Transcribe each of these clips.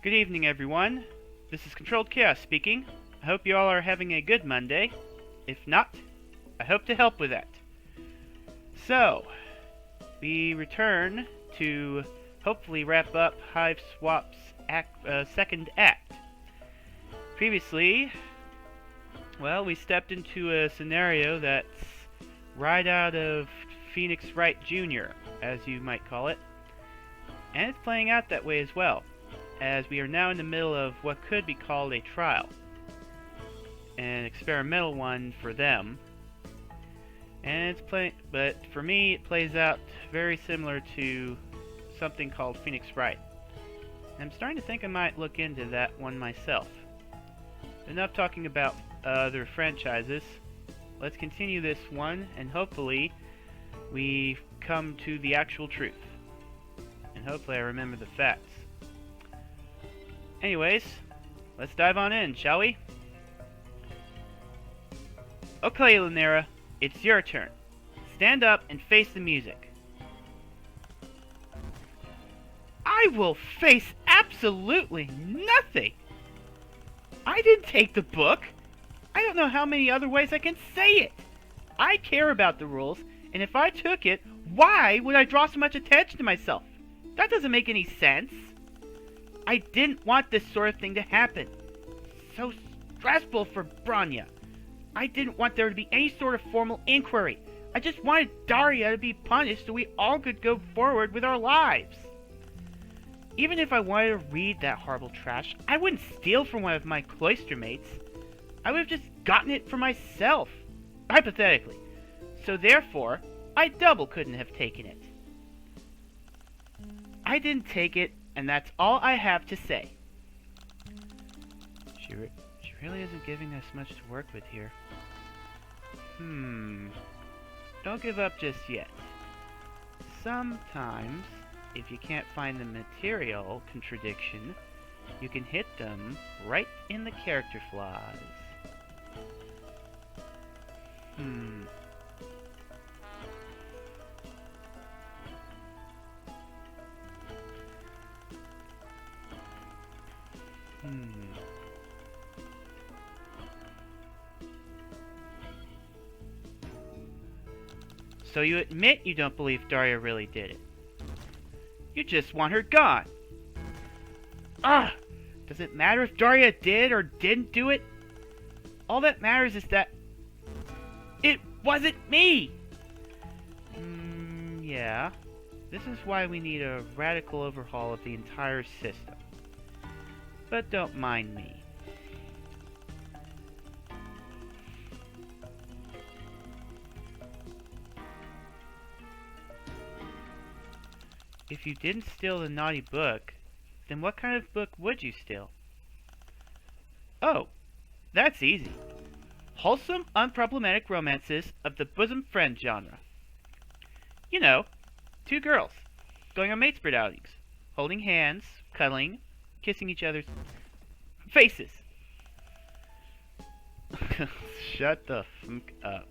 Good evening, everyone. This is Controlled Chaos speaking. I hope you all are having a good Monday. If not, I hope to help with that. So, we return to hopefully wrap up Hiveswap's second act. Previously, well, we stepped into a scenario that's right out of Phoenix Wright Jr., as you might call it. And it's playing out that way as well, as we are now in the middle of what could be called a trial. An experimental one for them. And but for me it plays out very similar to something called Phoenix Wright. And I'm starting to think I might look into that one myself. Enough talking about other franchises. Let's continue this one, and hopefully we come to the actual truth. And hopefully I remember the facts. Anyways, let's dive on in, shall we? Okay, Lanera, it's your turn. Stand up and face the music. I will face absolutely nothing! I didn't take the book! I don't know how many other ways I can say it! I care about the rules, and if I took it, why would I draw so much attention to myself? That doesn't make any sense. I didn't want this sort of thing to happen. So stressful for Branya. I didn't want there to be any sort of formal inquiry. I just wanted Daria to be punished so we all could go forward with our lives. Even if I wanted to read that horrible trash, I wouldn't steal from one of my cloister mates. I would have just gotten it for myself, hypothetically. So therefore, I double couldn't have taken it. I didn't take it, and that's all I have to say. She really isn't giving us much to work with here. Don't give up just yet. Sometimes, if you can't find the material contradiction, you can hit them right in the character flaws. So you admit you don't believe Daria really did it. You just want her gone. Does it matter if Daria did or didn't do it? All that matters is that it wasn't me! Yeah. This is why we need a radical overhaul of the entire system. But don't mind me. If you didn't steal the naughty book, then what kind of book would you steal? Oh, that's easy. Wholesome, unproblematic romances of the bosom friend genre. You know, two girls, going on mate-spread outings, holding hands, cuddling, kissing each other's faces. Shut the funk up.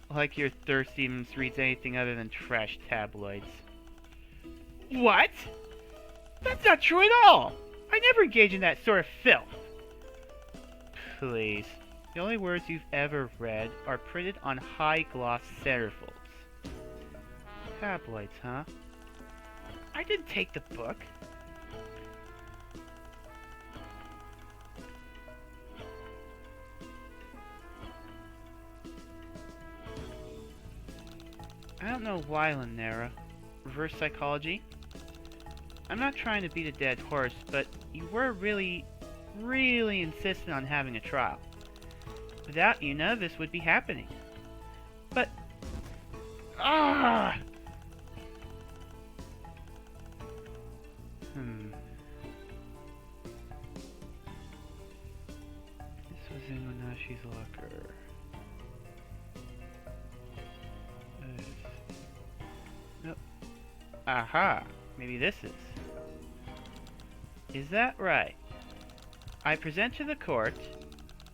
Like your Thirsty reads anything other than trash tabloids. What? That's not true at all! I never engage in that sort of filth! Please. The only words you've ever read are printed on high-gloss centerfolds. Tabloids, huh? I didn't take the book. I don't know why, Lanera. Reverse psychology? I'm not trying to beat a dead horse, but you were really insistent on having a trial. Without you, none of this would be happening. But... This was in Wenashi's locker. Nope. Aha! Maybe this is. Is that right? I present to the court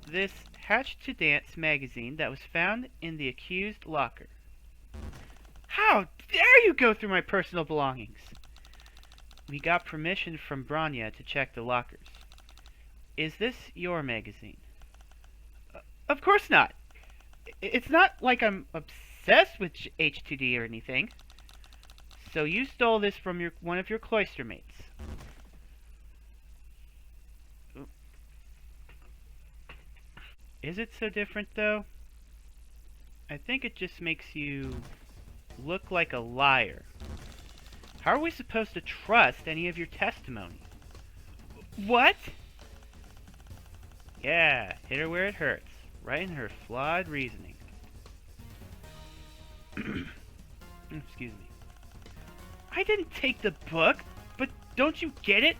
this Hatched to Dance magazine that was found in the accused locker. How dare you go through my personal belongings? we got permission from Branya to check the lockers. Is this your magazine? Of course not. It's not like I'm obsessed with H2D or anything. So you stole this from one of your cloister mates. Is it so different, though? I think it just makes you look like a liar. How are we supposed to trust any of your testimony? What? Yeah, hit her where it hurts. Right in her flawed reasoning. Excuse me. I didn't take the book, but don't you get it?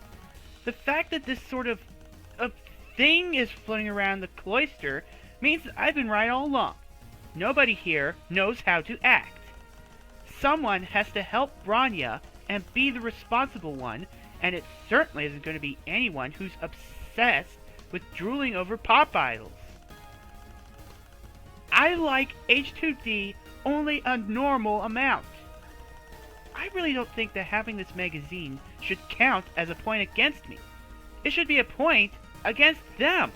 The fact that this sort of a thing is floating around the cloister means that I've been right all along. Nobody here knows how to act. Someone has to help Branya and be the responsible one, and it certainly isn't going to be anyone who's obsessed with drooling over pop idols. I like H2D only a normal amount. I really don't think that having this magazine should count as a point against me. It should be a point against them.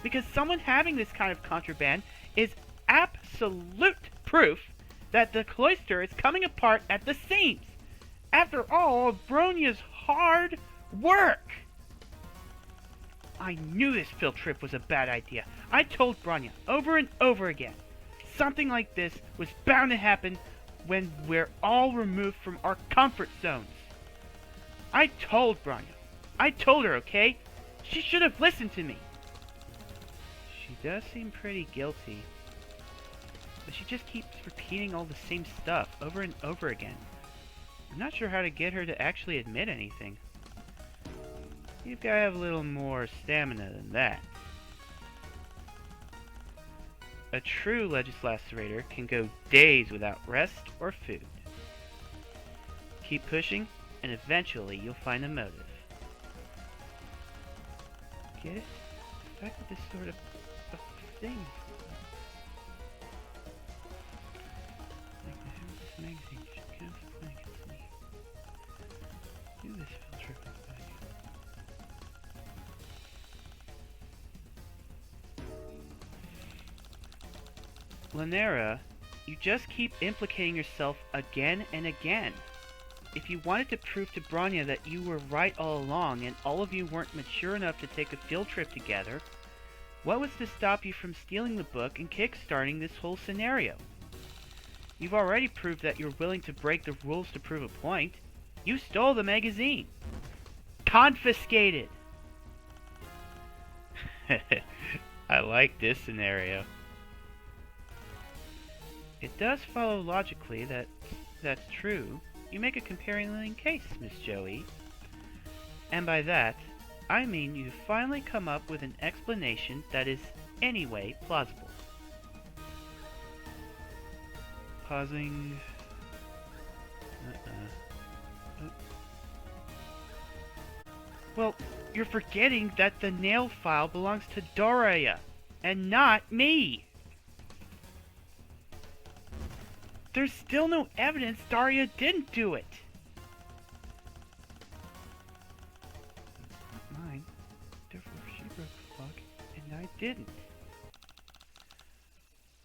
Because someone having this kind of contraband is absolute proof that the cloister is coming apart at the seams. After all of Bronya's hard work. I knew this field trip was a bad idea. I told Branya over and over again. Something like this was bound to happen when we're all removed from our comfort zones. I told Branya. I told her, okay? She should have listened to me. She does seem pretty guilty. But she just keeps repeating all the same stuff over and over again. I'm not sure how to get her to actually admit anything. You've got to have a little more stamina than that. A true legislator can go days without rest or food. Keep pushing, and eventually you'll find a motive. Get it? The fact that this sort of thing. Like the head of this magazine should count as a point against me. Do this field trip with me. Lanera, you just keep implicating yourself again and again. If you wanted to prove to Branya that you were right all along and all of you weren't mature enough to take a field trip together, what was to stop you from stealing the book and kickstarting this whole scenario? You've already proved that you're willing to break the rules to prove a point. You stole the magazine. Confiscated. I like this scenario. It does follow logically that that's true. You make a compelling case, Miss Joey. And by that, I mean you've finally come up with an explanation that is anyway plausible. Pausing. Oh. Well, you're forgetting that the nail file belongs to Daria, and not me. There's still no evidence Daria didn't do it. It's not mine. Therefore, she broke the lock, and I didn't.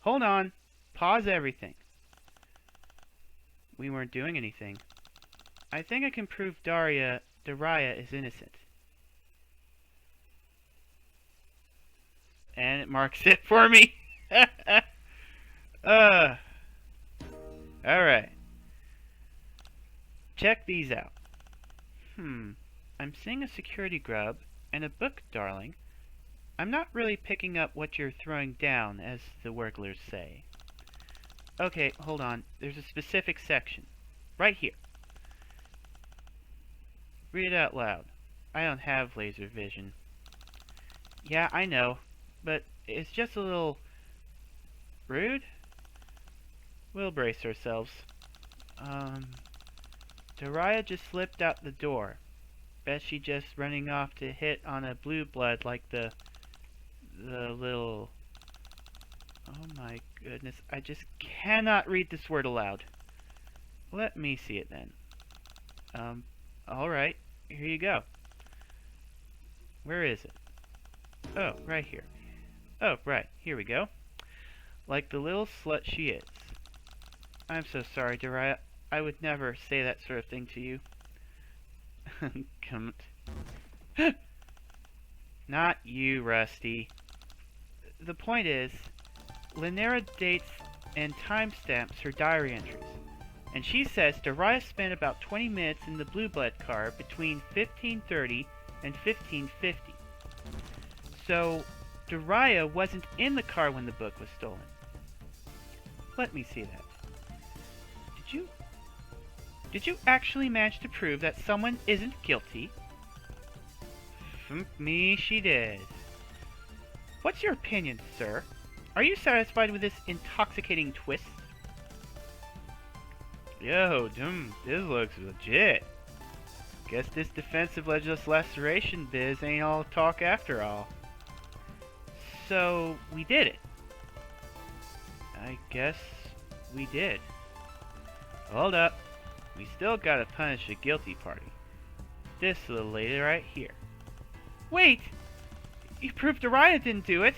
Hold on. Pause everything. We weren't doing anything. I think I can prove Daria is innocent. And it marks it for me. Alright. Check these out. I'm seeing a security grub and a book, darling. I'm not really picking up what you're throwing down, as the wurglers say. Okay, hold on. There's a specific section. Right here. Read it out loud. I don't have laser vision. Yeah, I know. But it's just a little rude. We'll brace ourselves. Daria just slipped out the door. Bet she just running off to hit on a blue blood like the little... Oh my goodness, I just cannot read this word aloud. Let me see it then. Alright, here you go. Where is it? Oh, right here. Oh, right, here we go. Like the little slut she is. I'm so sorry, Dariah. I would never say that sort of thing to you. Come. Not you, Rusty. The point is, Lynera dates and timestamps her diary entries, and she says Dariah spent about 20 minutes in the Blue Blood car between 1530 and 1550. So, Dariah wasn't in the car when the book was stolen. Let me see that. Did you actually manage to prove that someone isn't guilty? Me, she did. What's your opinion, sir? Are you satisfied with this intoxicating twist? Yo, this looks legit. Guess this defensive legislation biz ain't all talk after all. So, we did it. I guess we did. Hold up. We still gotta punish the guilty party. This little lady right here. Wait! You proved Dariah didn't do it.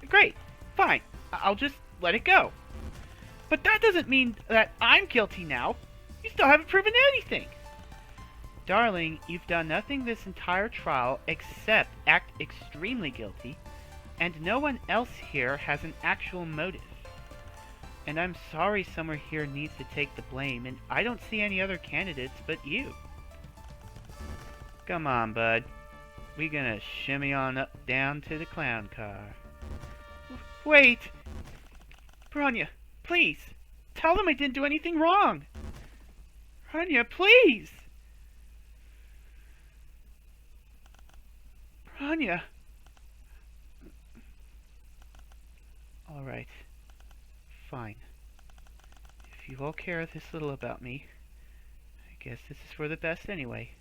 Great. Fine. I'll just let it go. But that doesn't mean that I'm guilty now. You still haven't proven anything. Darling, you've done nothing this entire trial except act extremely guilty, and no one else here has an actual motive. And I'm sorry someone here needs to take the blame, and I don't see any other candidates but you. Come on, bud. We gonna shimmy on up down to the clown car. Wait! Branya, please! Tell them I didn't do anything wrong! Branya, please! Branya! Alright. Fine. If you all care this little about me, I guess this is for the best anyway.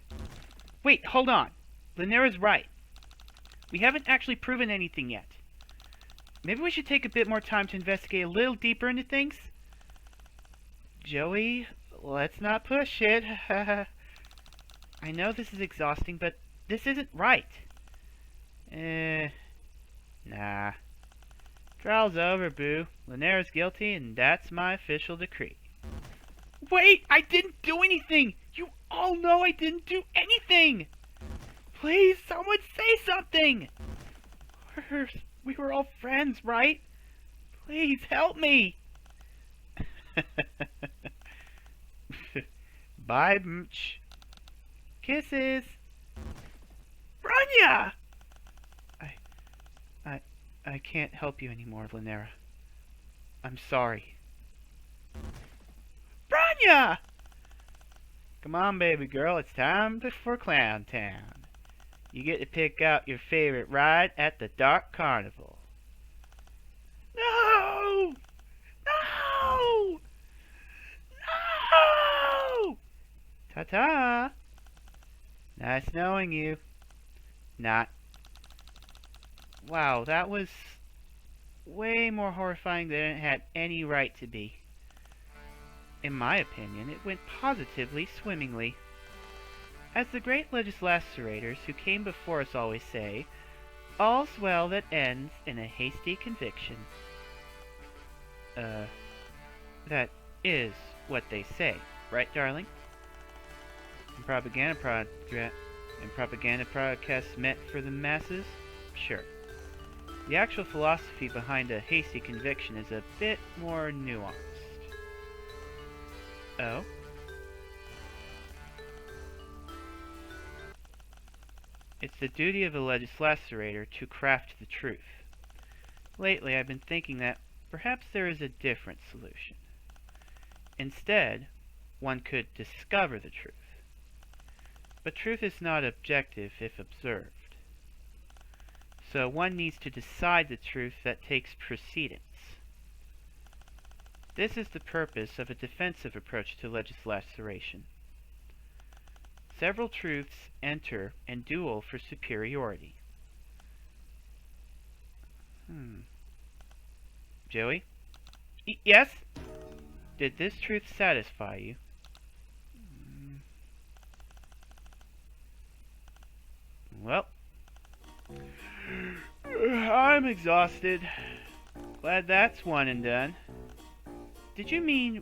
Wait, hold on! Lynera's right. We haven't actually proven anything yet. Maybe we should take a bit more time to investigate a little deeper into things? Joey, let's not push it. I know this is exhausting, but this isn't right. Nah. Trial's over, boo. Lynera's guilty, and that's my official decree. Wait! I didn't do anything! You all know I didn't do anything! Please, someone say something! We were all friends, right? Please, help me! Bye, Mooch. Kisses! Branya! I can't help you anymore, Lynera. I'm sorry. Branya! Come on, baby girl, it's time for Clown Town. You get to pick out your favorite ride at the Dark Carnival. No! No! No! Ta-ta! Nice knowing you. Not. Wow, that was way more horrifying than it had any right to be. In my opinion, it went positively swimmingly. As the great legislators who came before us always say, all's well that ends in a hasty conviction. That is what they say, right, darling? And propaganda broadcasts meant for the masses? Sure. The actual philosophy behind a hasty conviction is a bit more nuanced. Oh? It's the duty of a legislator to craft the truth. Lately, I've been thinking that perhaps there is a different solution. Instead, one could discover the truth. But truth is not objective if observed. So one needs to decide the truth that takes precedence. This is the purpose of a defensive approach to legislation. Several truths enter and duel for superiority. Joey? Yes? Did this truth satisfy you? Well, I'm exhausted. Glad that's one and done. Do you mean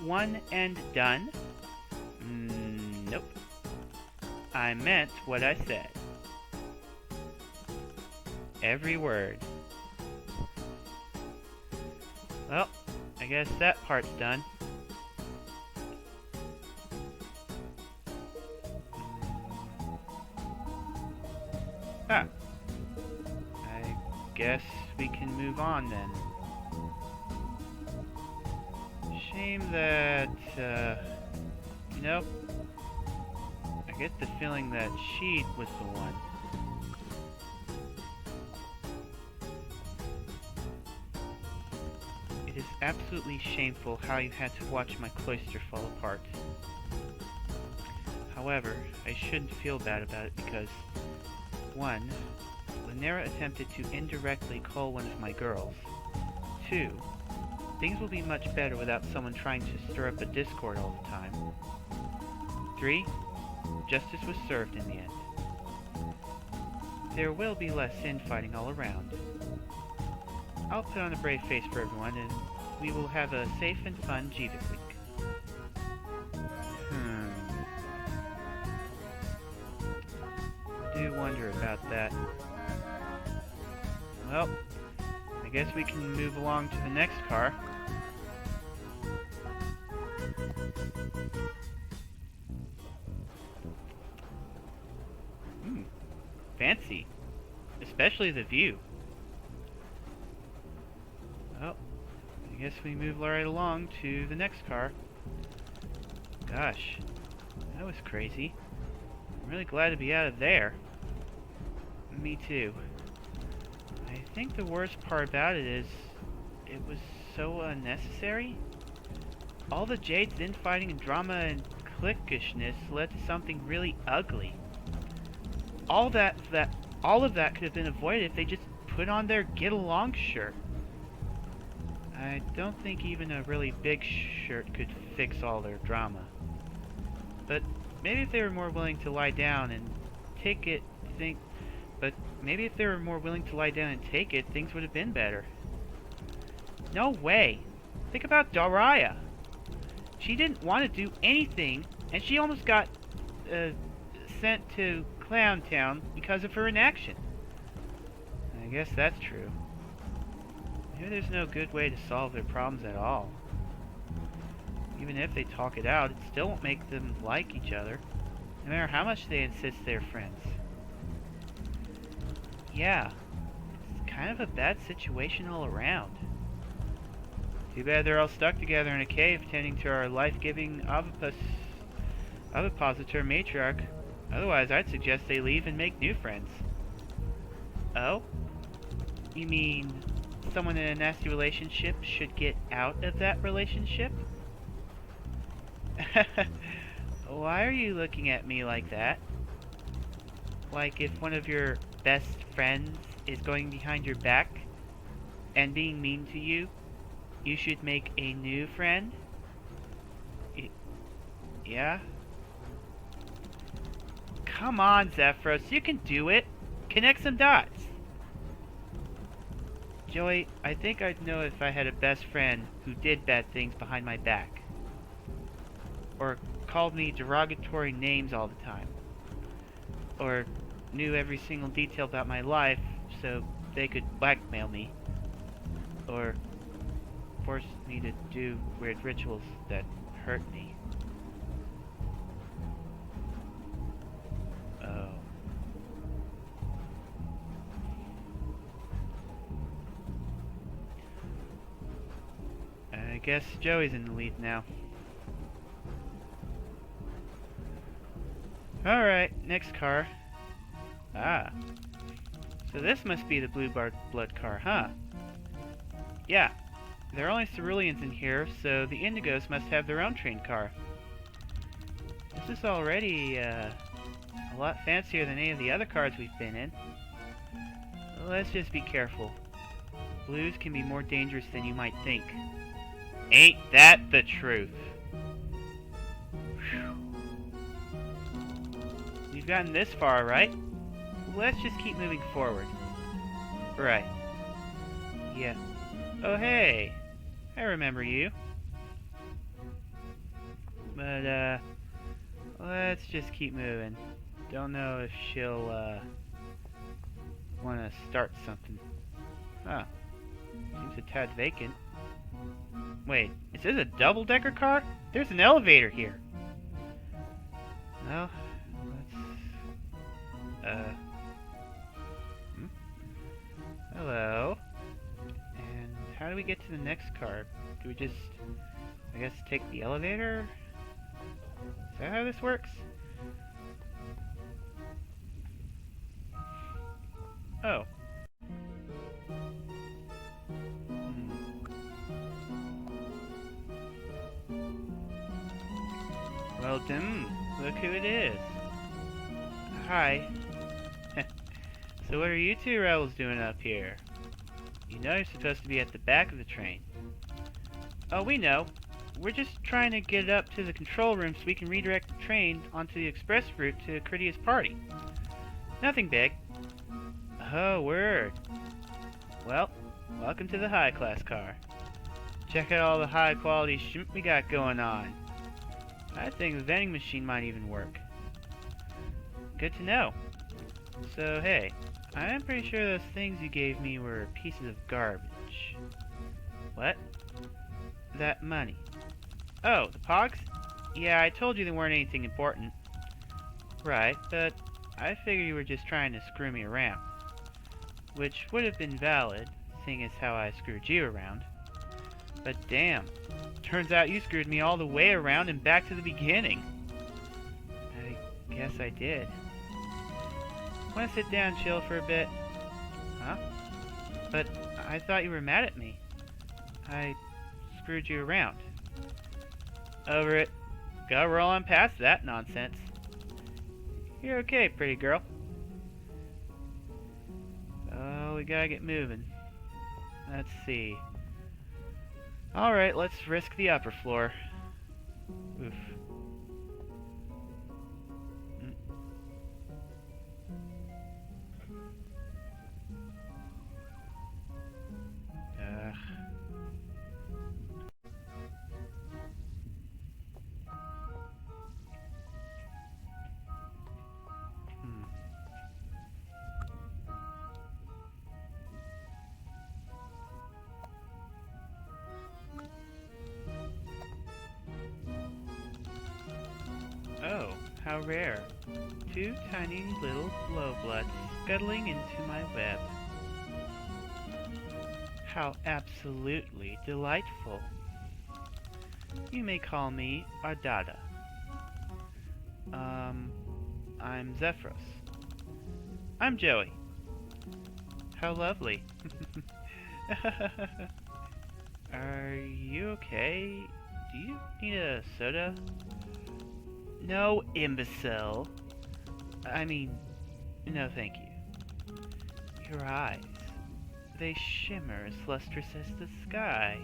one and done? Nope. I meant what I said. Every word. Well, I guess that part's done. I guess we can move on then. Shame that, you know, I get the feeling that she was the one. It is absolutely shameful how you had to watch my cloister fall apart. However, I shouldn't feel bad about it because, 1. Lanera attempted to indirectly call one of my girls. 2. Things will be much better without someone trying to stir up a discord all the time. 3. Justice was served in the end. There will be less infighting all around. I'll put on a brave face for everyone, and we will have a safe and fun Jeevic week. I do wonder about that. Well, I guess we can move along to the next car. Fancy. Especially the view. Well, I guess we move right along to the next car. Gosh, that was crazy. I'm really glad to be out of there. Me too. I think the worst part about it is it was so unnecessary. All the Jade's infighting and drama and cliquishness led to something really ugly. All of that could have been avoided if they just put on their get along shirt. I don't think even a really big shirt could fix all their drama. But maybe if they were more willing to lie down and take it, things would have been better. No way. Think about Daria. She didn't want to do anything, and she almost got sent to Clown Town because of her inaction. I guess that's true. Maybe there's no good way to solve their problems at all. Even if they talk it out, it still won't make them like each other, no matter how much they insist they're friends. Yeah, it's kind of a bad situation all around. Too bad they're all stuck together in a cave tending to our life-giving ovipositor matriarch. Otherwise, I'd suggest they leave and make new friends. Oh? You mean someone in a nasty relationship should get out of that relationship? Why are you looking at me like that? Like if one of your best friends is going behind your back and being mean to you, you should make a new friend? Yeah? Come on, Zephyros, you can do it. Connect some dots. Joey, I think I'd know if I had a best friend who did bad things behind my back. Or called me derogatory names all the time. Or knew every single detail about my life so they could blackmail me. Or force me to do weird rituals that hurt me. Oh. I guess Joey's in the lead now. Alright, next car. Ah. So this must be the blue blood car, huh? Yeah. There are only ceruleans in here, so the Indigos must have their own train car. This is already, a lot fancier than any of the other cars we've been in. Let's just be careful. Blues can be more dangerous than you might think. Ain't that the truth? Whew. We've We've gotten this far, right? Let's just keep moving forward. Right. Yeah. Oh, hey. I remember you. But, let's just keep moving. Don't know if she'll, want to start something. Huh. Seems a tad vacant. Wait, is this a double-decker car? There's an elevator here. Well, let's... Hello. And how do we get to the next car? Do we just, I guess, take the elevator? Is that how this works? Oh. Well done. Look who it is. Hi. So what are you two rebels doing up here? You know you're supposed to be at the back of the train. Oh, we know. We're just trying to get up to the control room so we can redirect the train onto the express route to Critia's party. Nothing big. Oh, word. Well, welcome to the high-class car. Check out all the high-quality shit we got going on. I think the vending machine might even work. Good to know. So, hey, I'm pretty sure those things you gave me were pieces of garbage. What? That money. Oh, the pogs? Yeah, I told you they weren't anything important. Right, but I figured you were just trying to screw me around. Which would have been valid, seeing as how I screwed you around. But damn, turns out you screwed me all the way around and back to the beginning. I guess I did. Want to sit down and chill for a bit? Huh? But I thought you were mad at me. I screwed you around. Over it. Gotta roll on past that nonsense. You're okay, pretty girl. Oh, we gotta get moving. Let's see. Alright, let's risk the upper floor. Oof. Oh, how rare. Two tiny little blowbloods scuttling into my web. How absolutely delightful. You may call me Ardada. I'm Zephyros. I'm Joey. How lovely. Are you okay? Do you need a soda? No, imbecile. I mean, no thank you. Your eyes. They shimmer as lustrous as the sky.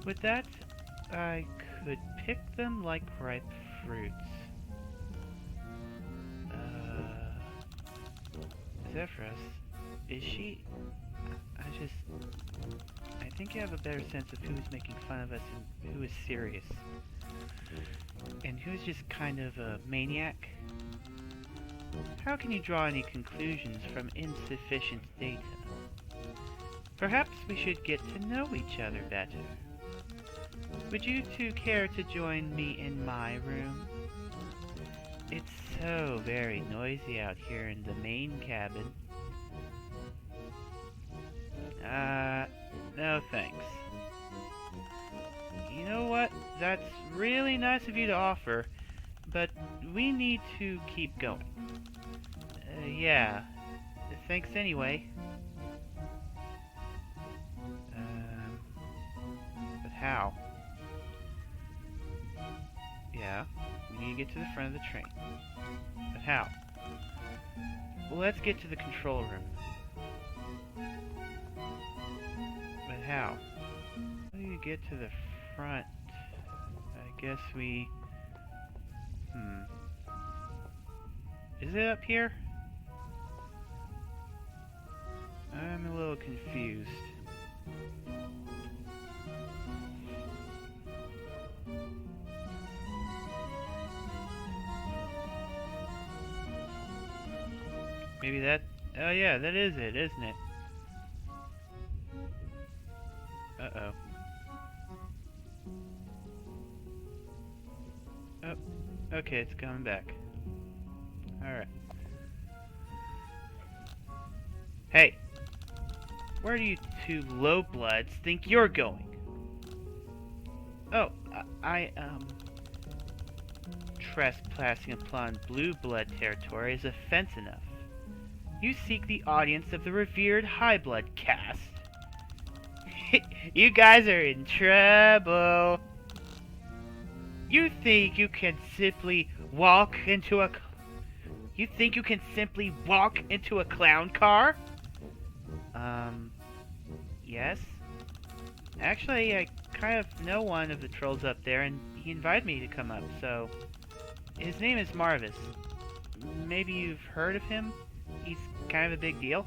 With that, I could pick them like ripe fruits. Zephyros, is she... I think you have a better sense of who's making fun of us and who is serious. And who's just kind of a maniac? How can you draw any conclusions from insufficient data? Perhaps we should get to know each other better. Would you two care to join me in my room? It's so very noisy out here in the main cabin. No thanks. You know what? That's really nice of you to offer, but we need to keep going. Yeah. Thanks anyway. But how? Yeah, we need to get to the front of the train. But how? Well, let's get to the control room. But how? How do you get to the front? I guess we... Is it up here? I'm a little confused. Maybe that... Oh yeah, that is it, isn't it? Uh-oh. Oh, okay, it's coming back. Alright. Hey! Where do you two low-bloods think you're going? Oh, trespassing upon blue blood territory is offense enough. You seek the audience of the revered high blood caste. You guys are in trouble. You think you can simply walk into a... You think you can simply walk into a clown car? Yes. Actually, I kind of know one of the trolls up there, and he invited me to come up, so... His name is Marvis. Maybe you've heard of him? He's kind of a big deal.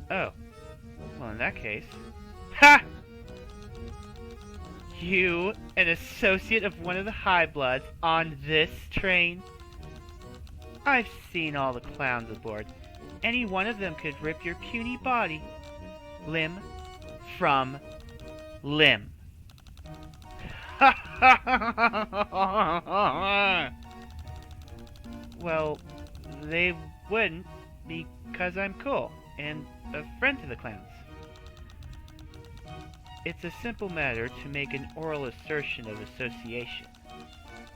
Oh. Well, in that case... Ha! You, an associate of one of the High Bloods, on this train? I've seen all the clowns aboard. Any one of them could rip your puny body, limb from limb. Well, they wouldn't, because I'm cool, and a friend to the clowns. It's a simple matter to make an oral assertion of association,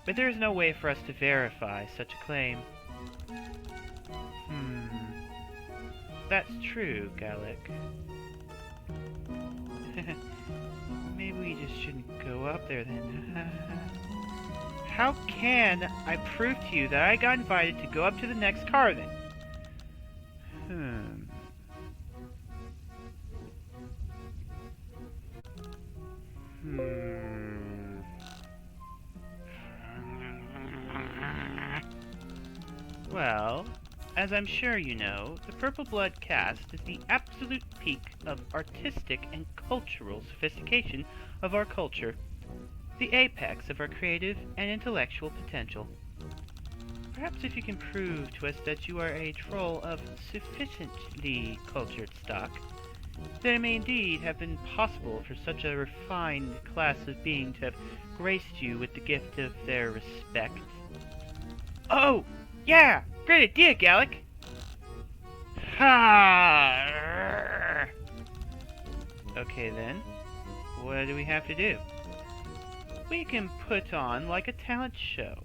but there is no way for us to verify such a claim. That's true, Gallic. Maybe we just shouldn't go up there then. How can I prove to you that I got invited to go up to the next car then? Well, as I'm sure you know, the Purple Blood caste is the absolute peak of artistic and cultural sophistication of our culture, the apex of our creative and intellectual potential. Perhaps if you can prove to us that you are a troll of sufficiently cultured stock, then it may indeed have been possible for such a refined class of being to have graced you with the gift of their respect. Oh! Yeah! Great idea, Gallic! Ha! Okay then, what do we have to do? We can put on like a talent show.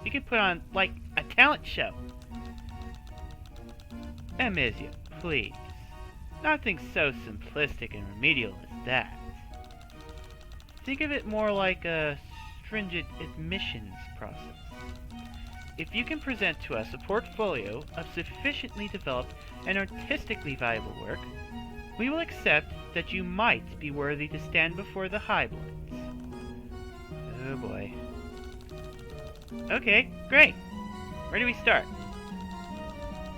We can put on like a talent show. Amizia, please. Nothing so simplistic and remedial as that. Think of it more like a stringent admissions process. If you can present to us a portfolio of sufficiently developed and artistically valuable work, we will accept that you might be worthy to stand before the High Bloods. Oh boy. Okay, great. Where do we start?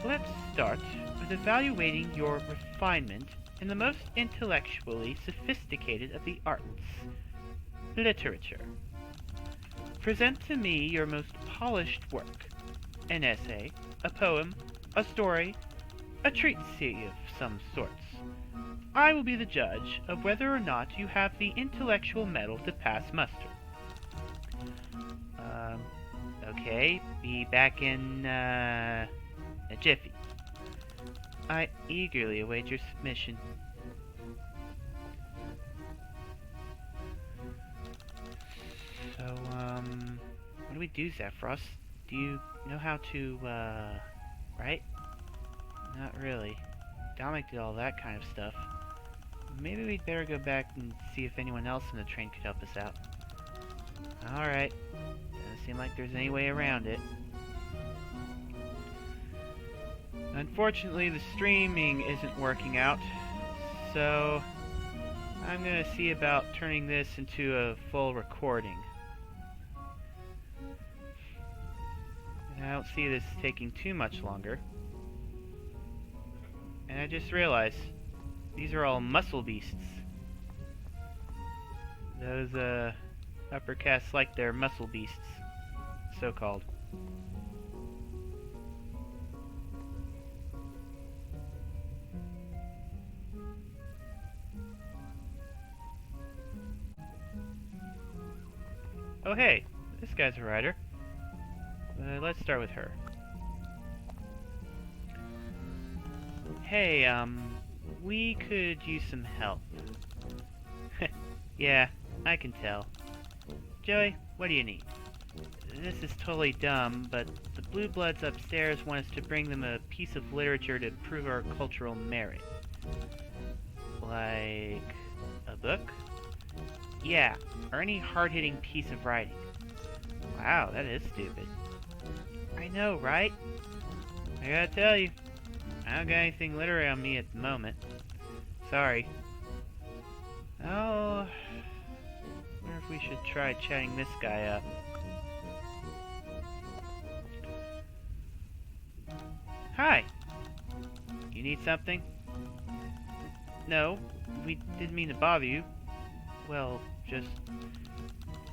Let's start with evaluating your refinement in the most intellectually sophisticated of the arts, literature. Present to me your most polished work, an essay, a poem, a story, a treatise of some sorts. I will be the judge of whether or not you have the intellectual mettle to pass muster. Okay, be back in, a jiffy. I eagerly await your submission. So, what do we do, Zephyros? Do you know how to, write? Not really. Dominic did all that kind of stuff. Maybe we'd better go back and see if anyone else in the train could help us out. Alright. Doesn't seem like there's any way around it. Unfortunately, the streaming isn't working out, so I'm gonna see about turning this into a full recording. I don't see this taking too much longer. And I just realized, these are all muscle beasts. Those, upper castes like their muscle beasts, so-called. Oh hey, this guy's a rider. Let's start with her. Hey, we could use some help. Yeah, I can tell. Joey, what do you need? This is totally dumb, but the Blue Bloods upstairs want us to bring them a piece of literature to prove our cultural merit. Like a book? Yeah, or any hard-hitting piece of writing. Wow, that is stupid. I know, right? I gotta tell you, I don't got anything literary on me at the moment. Sorry. Oh, wonder if we should try chatting this guy up. Hi! You need something? No, we didn't mean to bother you. Well, just...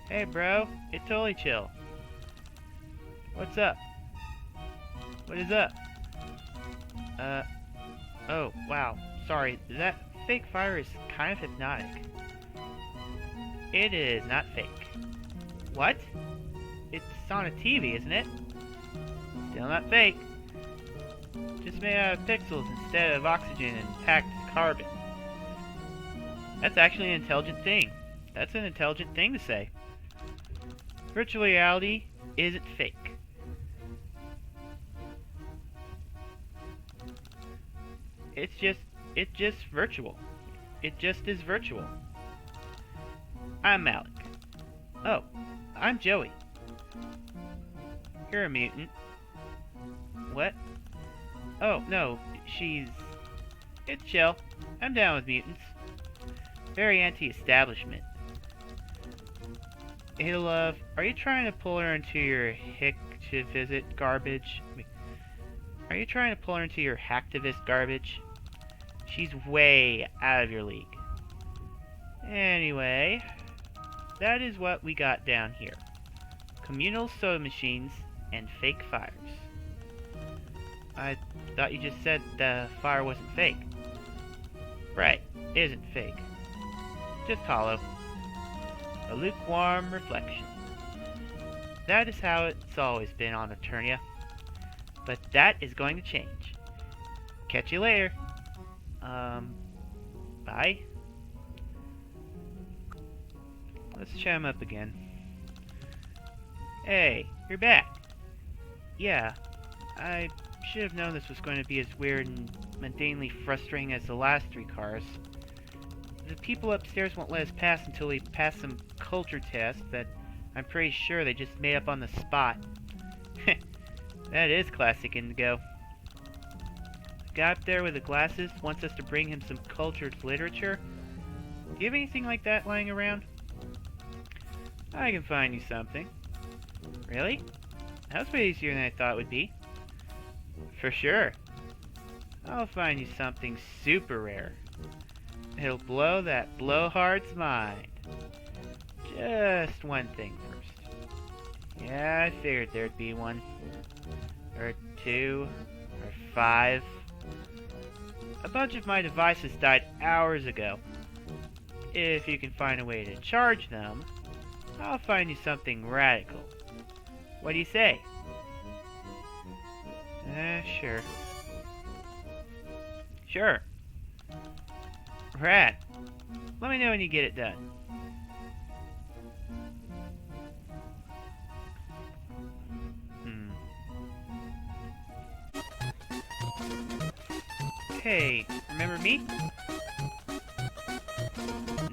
Hey bro, it's totally chill. What's up? What is up? Oh, wow. Sorry, that fake fire is kind of hypnotic. It is not fake. What? It's on a TV, isn't it? Still not fake. Just made out of pixels instead of oxygen and packed carbon. That's actually an intelligent thing. That's an intelligent thing to say. Virtual reality isn't fake. It's just virtual. It just is virtual. I'm Malik. Oh, I'm Joey. You're a mutant. What? Oh, no, it's chill. I'm down with mutants. Very anti-establishment. Ada, are you trying to pull her into your hick to visit garbage? Are you trying to pull her into your hacktivist garbage? She's way out of your league. Anyway, that is what we got down here. Communal soda machines and fake fires. I thought you just said the fire wasn't fake. Right, it isn't fake. Just hollow. A lukewarm reflection. That is how it's always been on Eternia. But that is going to change. Catch you later. Bye? Let's chat him up again. Hey, you're back. Yeah, I should have known this was going to be as weird and mundanely frustrating as the last 3 cars. The people upstairs won't let us pass until we pass some culture test that I'm pretty sure they just made up on the spot. That is classic Indigo. The guy up there with the glasses wants us to bring him some cultured literature. Do you have anything like that lying around? I can find you something. Really? That was way easier than I thought it would be. For sure. I'll find you something super rare. It'll blow that blowhard's mind. Just one thing first. Yeah, I figured there'd be one. Or 2. Or 5. A bunch of my devices died hours ago. If you can find a way to charge them, I'll find you something radical. What do you say? Sure. Sure. Rad. Let me know when you get it done. Hey, remember me?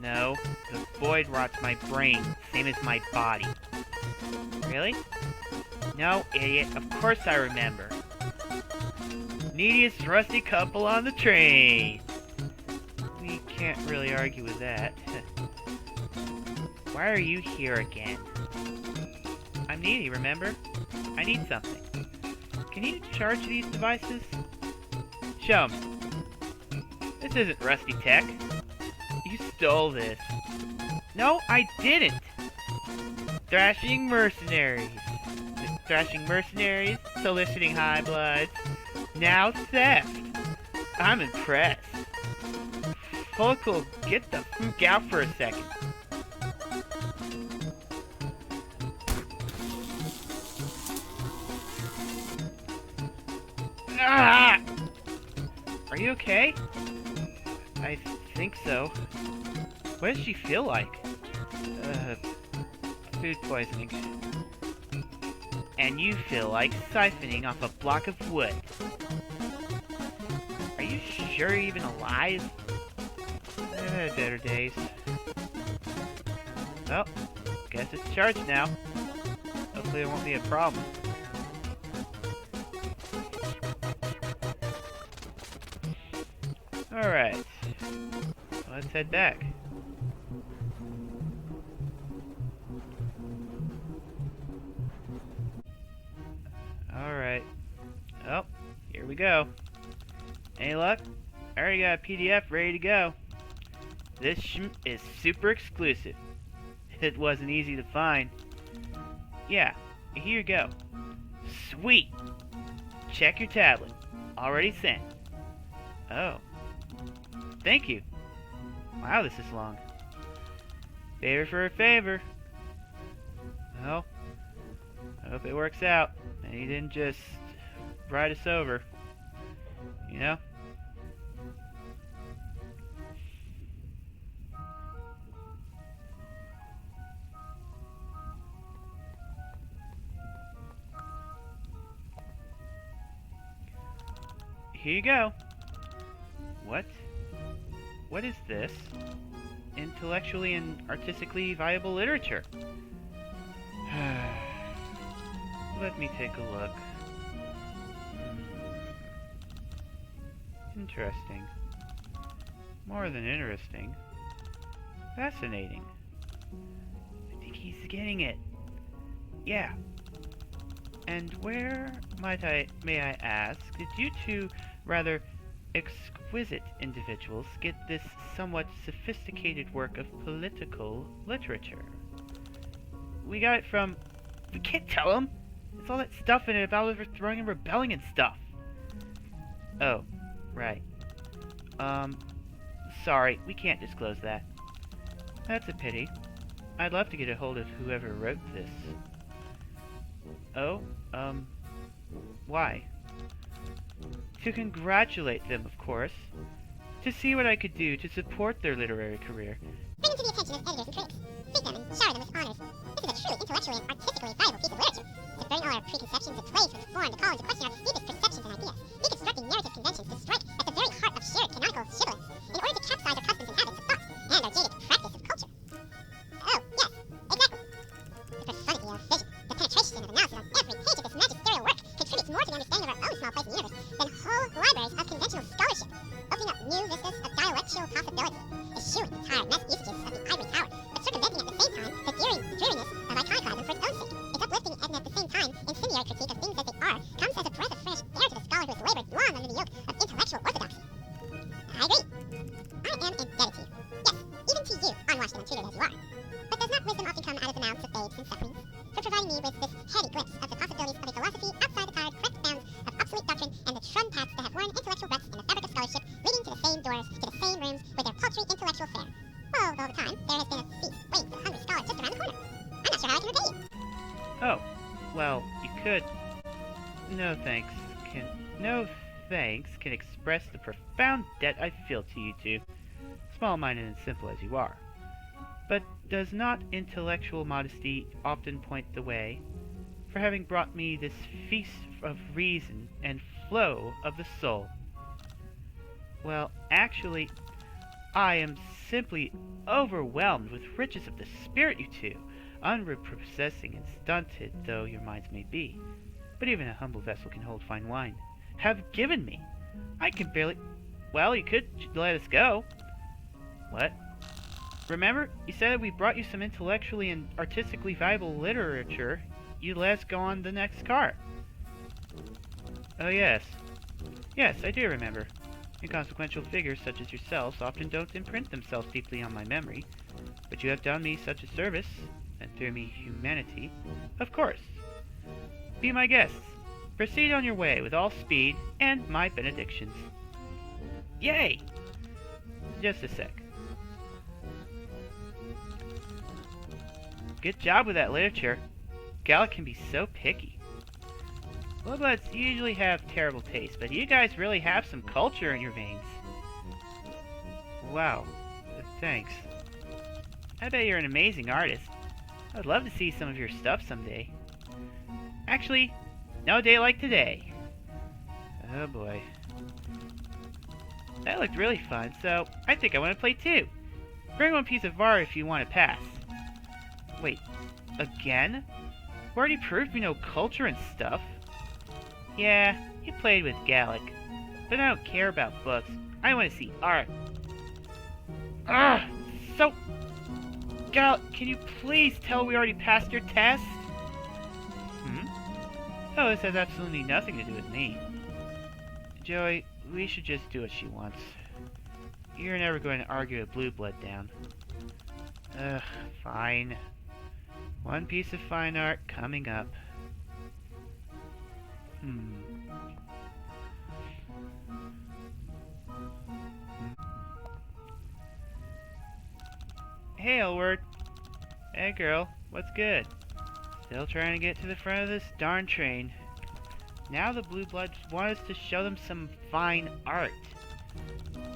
No, the void rots my brain, same as my body. Really? No, idiot, of course I remember. Neediest rusty couple on the train. We can't really argue with that. Why are you here again? I'm needy, remember? I need something. Can you charge these devices? Show me. This isn't rusty tech. You stole this. No, I didn't! Thrashing mercenaries. Thrashing mercenaries, soliciting high bloods. Now theft. I'm impressed. Focal, get the fuck out for a second. Ah! Are you okay? I think so. What does she feel like? Food poisoning. And you feel like siphoning off a block of wood. Are you sure you're even alive? I've had better days. Well, guess it's charged now. Hopefully it won't be a problem. Alright. Let's head back. Alright. Oh, here we go. Any luck? I already got a PDF ready to go. This is super exclusive. It wasn't easy to find. Yeah, here you go. Sweet! Check your tablet. Already sent. Oh. Thank you. Wow, this is long. Favor for a favor. Well, I hope it works out. And he didn't just ride us over. You know? Here you go. What is this? Intellectually and artistically viable literature. Let me take a look. Interesting. More than interesting. Fascinating. I think he's getting it. Yeah. And where, may I ask, did you two rather exquisite individuals get this somewhat sophisticated work of political literature? We got it from... We can't tell him! It's all that stuff in it about overthrowing and rebelling and stuff. Oh, right. Sorry, we can't disclose that. That's a pity. I'd love to get a hold of whoever wrote this. Oh, why? To congratulate them, of course. To see what I could do to support their literary career. Bring them to the attention of editors and critics. Treat them and shower them with honors. This is a truly intellectually and artistically valuable piece of literature. To burn all our preconceptions and plays with form to call into question our deepest perceptions and ideas. Deconstructing narrative conventions to strike at the very heart of shared canonical shibboleths in order to capsize our customs and habits of thought and our jaded practice of culture. Oh, yes, exactly. The profundity of vision, the penetration of analysis on every page of this magisterial work contributes more to the understanding of our own small place in the universe than whole libraries of conventional scholarship, opening up new vistas of dialectical possibility, eschewing the tired mess usages of the ivory tower, but circumventing at the same time the dreariness of iconoclasm for its own sake. It's uplifting and at the same time incendiary critique of things as they are comes as a breath of fresh air to the scholar who has labored long under the yoke of intellectual orthodoxy. I agree. I am indebted to you. Yes, even to you, unwashed and untutored as you are. But does not wisdom often come out of the mouths of babes and sucklings? For providing me with this heady glimpse of the possibilities of a philosophy outside the tired, correct bounds of obsolete doctrine and the trodden paths that have worn intellectual ruts in the fabric of scholarship, leading to the same doors, to the same rooms, with their paltry intellectual fare. All the time, there has been a feast waiting for the hungry scholar just around the corner. I'm not sure how I can repay you. Oh, well, you could. No thanks can express the profound debt I feel to you two, small-minded and simple as you are. But does not intellectual modesty often point the way, for having brought me this feast of reason and flow of the soul? Well, actually, I am simply overwhelmed with riches of the spirit, you two, unprepossessing and stunted though your minds may be. But even a humble vessel can hold fine wine. Have given me. I can barely... Well, you could let us go. What? Remember, you said we brought you some intellectually and artistically valuable literature. You let us go on the next car. Oh yes. Yes, I do remember. Inconsequential figures such as yourselves often don't imprint themselves deeply on my memory, but you have done me such a service, and through me humanity. Of course. Be my guests. Proceed on your way with all speed, and my benedictions. Yay! Just a sec. Good job with that literature. Gallic can be so picky. Bloodbloods usually have terrible taste, but you guys really have some culture in your veins. Wow. Thanks. I bet you're an amazing artist. I'd love to see some of your stuff someday. Actually, no day like today. Oh boy. That looked really fun, so I think I want to play too. Bring one piece of art if you want to pass. Wait, again? We already proved we know culture and stuff. Yeah, you played with Gallic, but I don't care about books. I want to see art. Ugh, so... Gallic, can you please tell we already passed your test? Oh, this has absolutely nothing to do with me. Joey, we should just do what she wants. You're never going to argue a blue blood down. Ugh, fine. One piece of fine art coming up. Hey, Elward. Hey, girl. What's good? Still trying to get to the front of this darn train. Now the Blue Bloods want us to show them some fine art.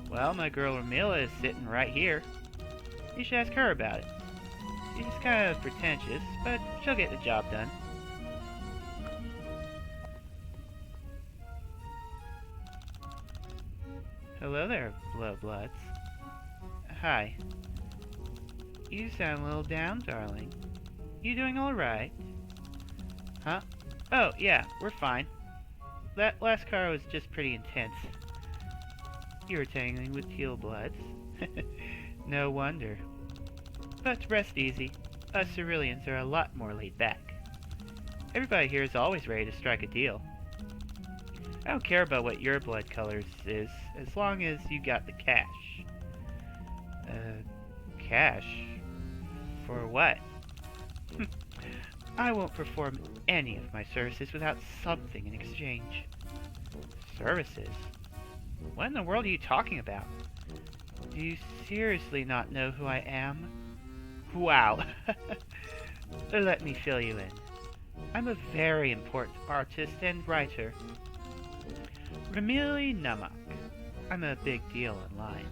Well, my girl Ramila is sitting right here. You should ask her about it. She's kind of pretentious, but she'll get the job done. Hello there, Bloods. Hi. You sound a little down, darling. You doing alright? Huh? Oh, yeah, we're fine. That last car was just pretty intense. You were tangling with teal bloods. No wonder. But rest easy. Us Ceruleans are a lot more laid back. Everybody here is always ready to strike a deal. I don't care about what your blood colors is, as long as you got the cash. Cash? For what? I won't perform any of my services without something in exchange. Services? What in the world are you talking about? Do you seriously not know who I am? Wow. Let me fill you in. I'm a very important artist and writer. Ramili Namak. I'm a big deal online.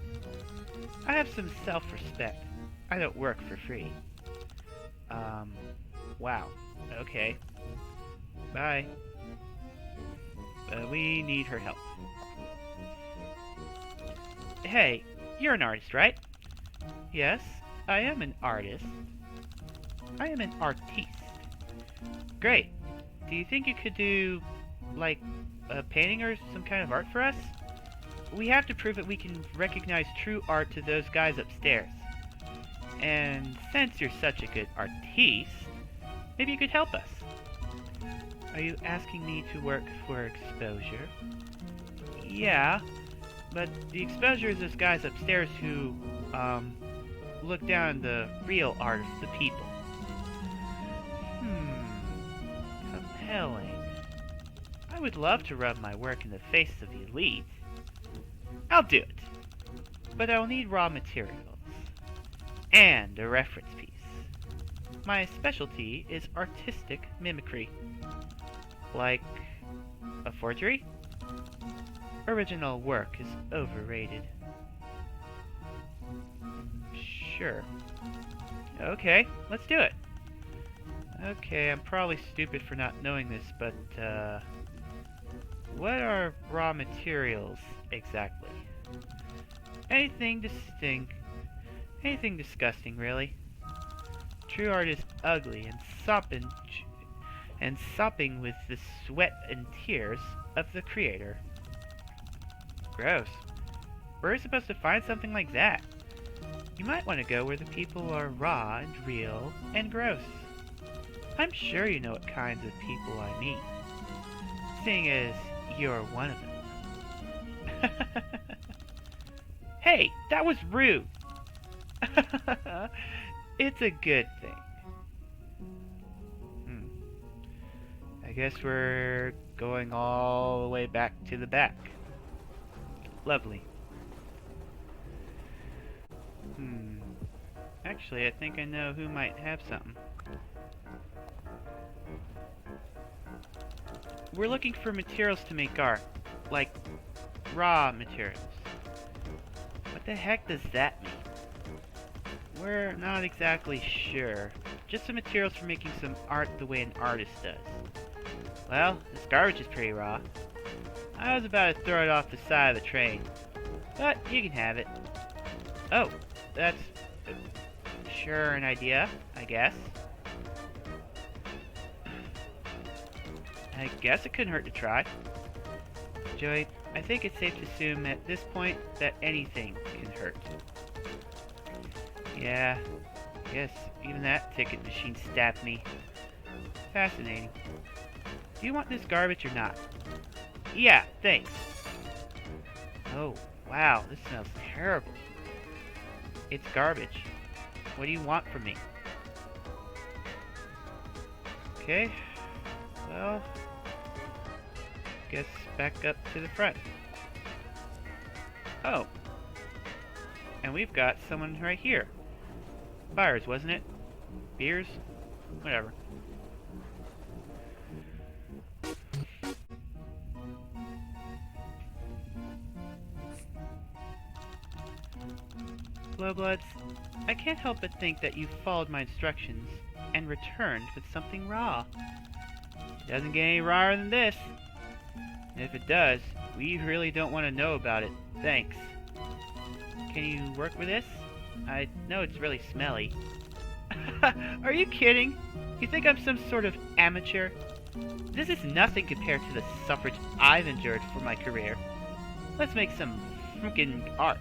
I have some self-respect. I don't work for free. Wow. Okay. Bye. We need her help. Hey, you're an artist, right? Yes, I am an artist. I am an artiste. Great. Do you think you could do, like, a painting or some kind of art for us? We have to prove that we can recognize true art to those guys upstairs. And since you're such a good artiste, maybe you could help us. Are you asking me to work for exposure? Yeah, but the exposure is those guys upstairs who, look down on the real art of the people. Compelling. I would love to rub my work in the face of the elite. I'll do it. But I will need raw materials. And a reference piece. My specialty is artistic mimicry. Like a forgery? Original work is overrated. Sure. Okay, let's do it. Okay, I'm probably stupid for not knowing this, but, what are raw materials exactly? Anything disgusting, really. True art is ugly and sopping with the sweat and tears of the creator. Gross. Where are we supposed to find something like that? You might want to go where the people are raw and real and gross. I'm sure you know what kinds of people I mean, seeing as you're one of them. Hey, that was rude! It's a good thing. I guess we're going all the way back to the back. Lovely. Actually, I think I know who might have something. We're looking for materials to make art. Like, raw materials. What the heck does that mean? We're not exactly sure. Just some materials for making some art the way an artist does. Well, this garbage is pretty raw. I was about to throw it off the side of the train. But you can have it. Oh, that's... sure an idea, I guess. I guess it couldn't hurt to try. Joey, I think it's safe to assume at this point that anything can hurt. Yeah, I guess even that ticket machine stabbed me. Fascinating. Do you want this garbage or not? Yeah, thanks. Oh, wow, this smells terrible. It's garbage. What do you want from me? Okay, well, guess back up to the front. Oh, and we've got someone right here. Buyers, wasn't it? Beers? Whatever. Blowbloods, I can't help but think that you followed my instructions and returned with something raw. It doesn't get any rawer than this. And if it does, we really don't want to know about it. Thanks. Can you work with this? I know it's really smelly. Are you kidding? You think I'm some sort of amateur? This is nothing compared to the suffrage I've endured for my career. Let's make some freaking art.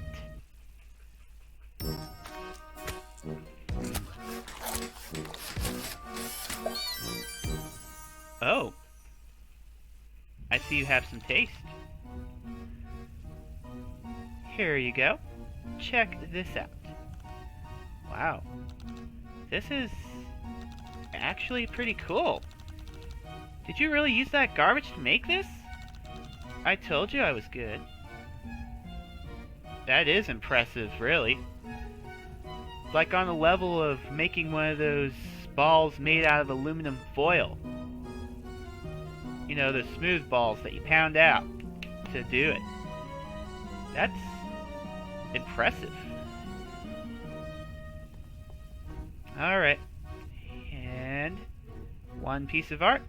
Oh. I see you have some taste. Here you go. Check this out. Wow. This is actually pretty cool. Did you really use that garbage to make this? I told you I was good. That is impressive, really. It's like on the level of making one of those balls made out of aluminum foil. You know, the smooth balls that you pound out to do it. That's impressive. Alright. And one piece of art.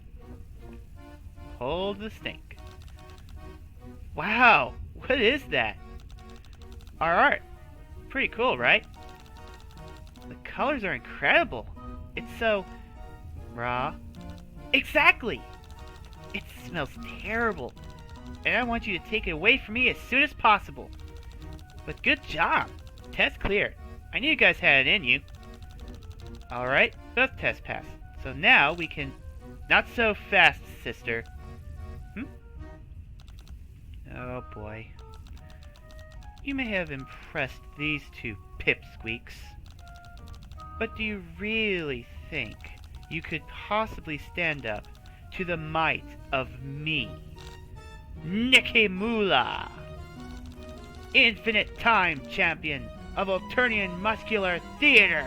Hold the stink. Wow! What is that? Our art. Pretty cool, right? The colors are incredible. It's so raw. Exactly! It smells terrible. And I want you to take it away from me as soon as possible. But good job. Test clear. I knew you guys had it in you. Alright, both tests passed. So now we can... Not so fast, sister. Oh boy. You may have impressed these two pipsqueaks. But do you really think you could possibly stand up to the might of me, Nikimula, Infinite Time Champion of Alternian Muscular Theater?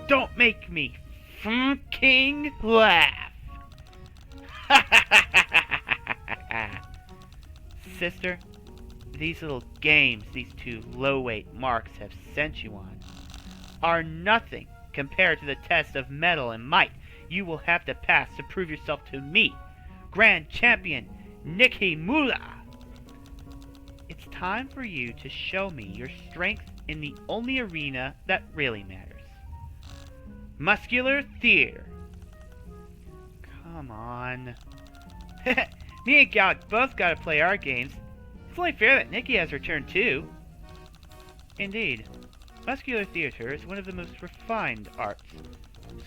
Don't make me fucking laugh. Sister, these little games these two low-weight marks have sent you on are nothing compared to the test of mettle and might you will have to pass to prove yourself to me, Grand Champion Nikimula. It's time for you to show me your strength in the only arena that really matters. Muscular Theater. Come on. Me and Gallic both gotta play our games. It's only fair that Nikki has her turn too. Indeed, muscular theater is one of the most refined arts,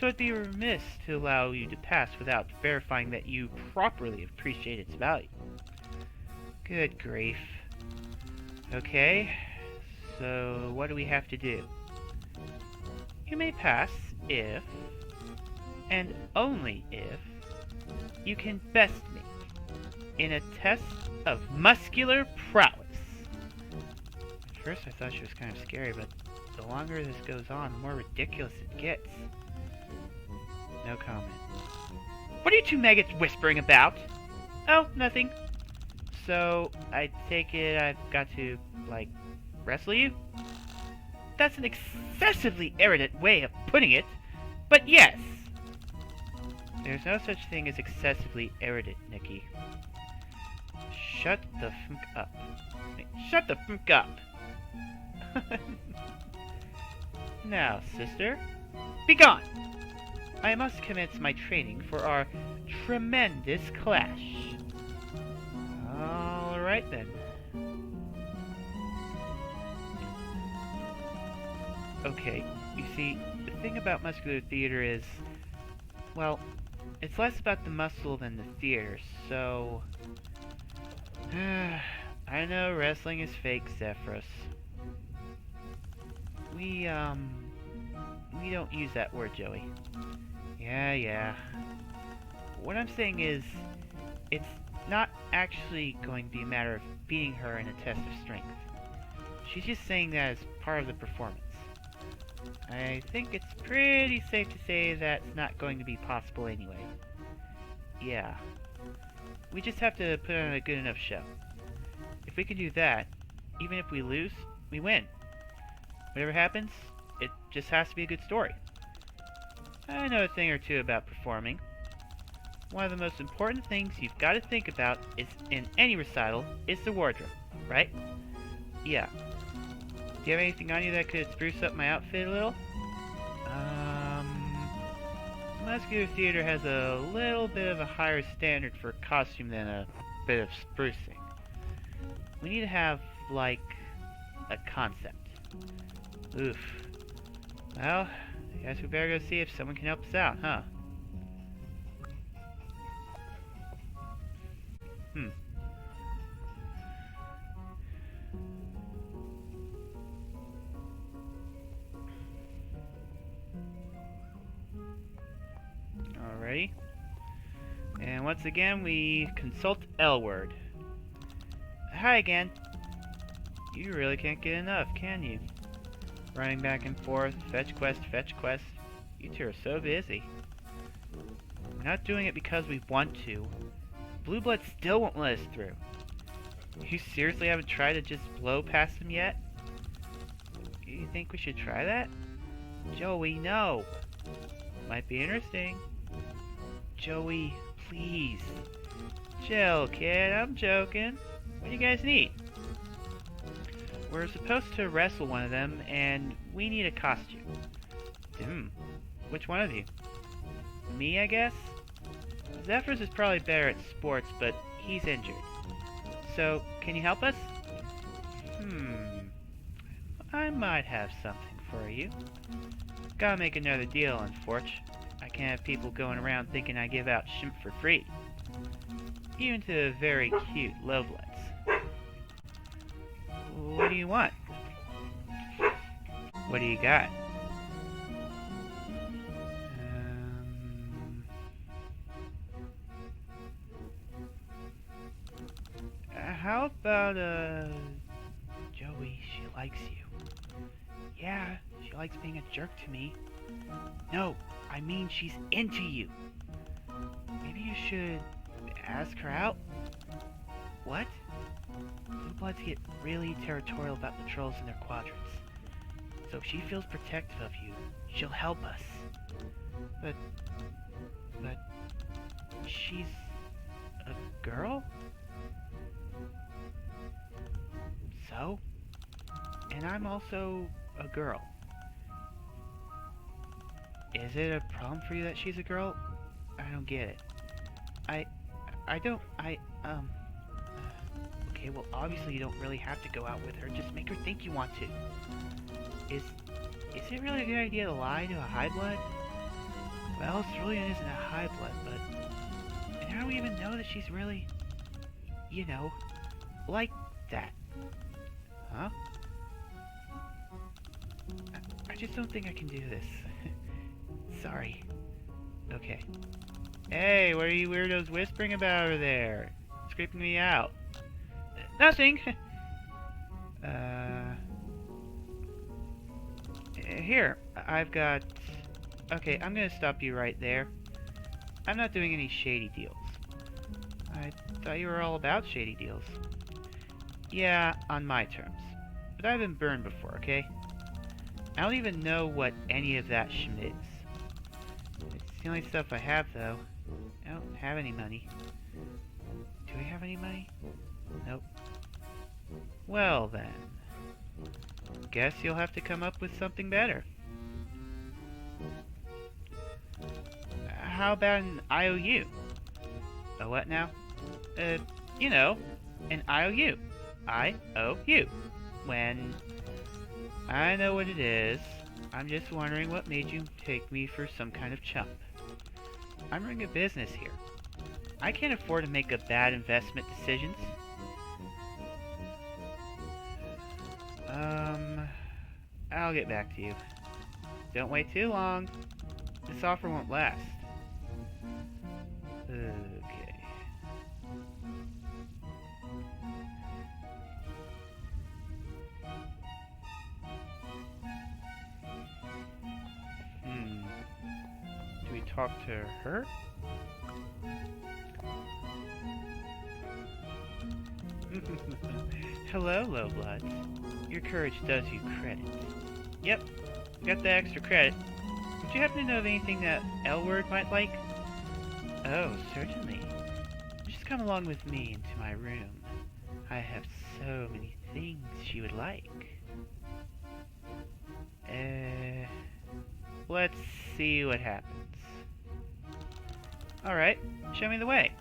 so it'd be remiss to allow you to pass without verifying that you properly appreciate its value. Good grief. Okay, so what do we have to do? You may pass if, and only if, you can best me in a test of muscular prowess. At first I thought she was kind of scary, but the longer this goes on, the more ridiculous it gets. No comment. What are you two maggots whispering about? Oh, nothing. So, I take it I've got to, like, wrestle you? That's an excessively arrogant way of putting it, but yes! There's no such thing as excessively arrogant, Nikki. Shut the funk up. Shut the funk up! Now, sister, be gone! I must commence my training for our tremendous clash. Alright then. Okay, you see, the thing about muscular theater is, well, it's less about the muscle than the theater, so... I know wrestling is fake, Zephyros. We don't use that word, Joey. Yeah. What I'm saying is, it's not actually going to be a matter of beating her in a test of strength. She's just saying that as part of the performance. I think it's pretty safe to say that's not going to be possible anyway. Yeah. We just have to put on a good enough show. If we can do that, even if we lose, we win. Whatever happens, it just has to be a good story. I know a thing or two about performing. One of the most important things you've got to think about is in any recital is the wardrobe, right? Yeah. Do you have anything on you that could spruce up my outfit a little? Muscular theater has a little bit of a higher standard for costume than a bit of sprucing. We need to have, like, a concept. Oof. Well, I guess we better go see if someone can help us out, huh? Alrighty. And once again, we consult L-word. Hi again. You really can't get enough, can you? Running back and forth, fetch quest, fetch quest. You two are so busy. We're not doing it because we want to. Blue Blood still won't let us through. You seriously haven't tried to just blow past them yet? You think we should try that? Joey, no. Might be interesting. Joey, please. Chill, kid. I'm joking. What do you guys need? We're supposed to wrestle one of them, and we need a costume. Which one of you? Me, I guess? Zephyros is probably better at sports, but he's injured. So, can you help us? I might have something for you. Gotta make another deal, unfortunately. I can't have people going around thinking I give out shimp for free. Even to the very cute lovelets. What do you want? What do you got? How about, Joey, she likes you. Yeah, she likes being a jerk to me. No, I mean she's into you. Maybe you should ask her out? What? Blue Bloods get really territorial about the trolls in their quadrants. So if she feels protective of you, she'll help us. But she's a girl? So? And I'm also a girl. Is it a problem for you that she's a girl? I don't get it. Okay, well, obviously you don't really have to go out with her. Just make her think you want to. Is it really a good idea to lie to a high blood? Well, Cerulean isn't a high blood, but... And how do we even know that she's really... You know, like that? Huh? I just don't think I can do this. Sorry. Okay. Hey, what are you weirdos whispering about over there? It's creeping me out. Nothing! Here, I've got... Okay, I'm gonna stop you right there. I'm not doing any shady deals. I thought you were all about shady deals. Yeah, on my terms. But I've been burned before, okay? I don't even know what any of that shit is. It's the only stuff I have, though. I don't have any money. Do we have any money? Nope. Well, then. Guess you'll have to come up with something better. How about an IOU? A what now? You know, an IOU. IOU. When... I know what it is. I'm just wondering what made you take me for some kind of chump. I'm running a business here. I can't afford to make a bad investment decisions. I'll get back to you. Don't wait too long. This offer won't last. Okay. Do we talk to her? Hello, lowbloods. Your courage does you credit. Yep, got the extra credit. Would you happen to know of anything that L-word might like? Oh, certainly. Just come along with me into my room. I have so many things she would like. Let's see what happens. Alright, show me the way.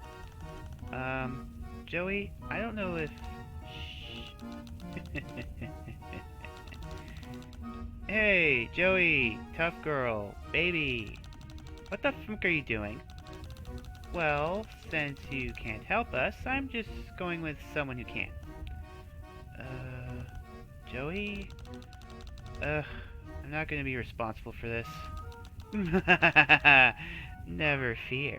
Joey, I don't know if... Hey, Joey, tough girl, baby. What the fuck are you doing? Well, since you can't help us, I'm just going with someone who can. Joey? I'm not gonna be responsible for this. Never fear.